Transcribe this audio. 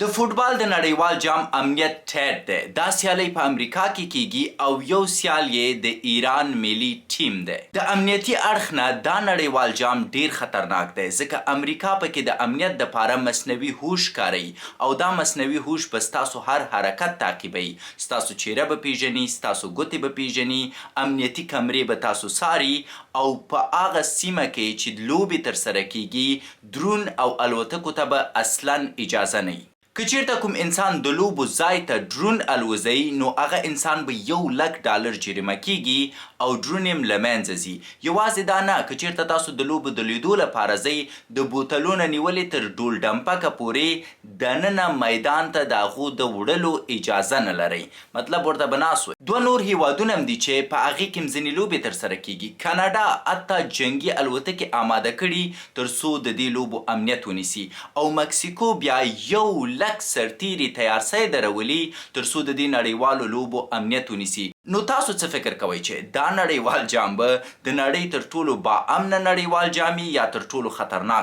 د فوټبال د نړیوال جام امنیت ټیټ دی. دا سیالۍ په امریکا کې کیږي او یو سیال یې د ایران ملي ټیم دی. د امنیتي اړخ نه دا نړیوال جام ډیر خطرناک دی ځکه امریکا پکې د امنیت دپاره مصنوعي هوش کاروي او دا مصنوعي هوش به ستاسو هر حرکت تعقیبوي. ستاسو چهره به پیژني، ستاسو ګوتې به پیژني، امنیتي کمرې به تاسو څاري او په هغه سیمه کې چې لوبې ترسره کیږي درون او الوتکو ته به اصلا اجازه نه وي. که چیرته کوم انسان د لوبو ځای ته ډرون الوځوي نو هغه انسان به $1,00,000 جریمه کیږي او ډرون یې له منځه ځي. یوازې دا نه، که چیرته تاسو د لوبو د لیدو لپاره ځئ د بوتلونو نیولې تر ډول ډمپکه پورې دننه میدان ته د هغو د وړلو اجازه نه لرئ. مطلب ورته به ناست وئ. دوه نور هیوادونه هم دي چې په هغې کې هم ځینې لوبې ترسره کیږي. کاناډا حتی جنګي الوتکې آماده کړي تر څو د دې لوبو امنیت ونیسي او مکسیکو بیا 1,00,000 سرتیري تیار سوی درولي تر څو د دې نړیوالو لوبو امنیت ونیسي. نو تاسو څه فکر کوئ چې دا نړیوال جام به د نړۍ تر ټولو با امنه نړیوال جام یا تر ټولو خطرناک؟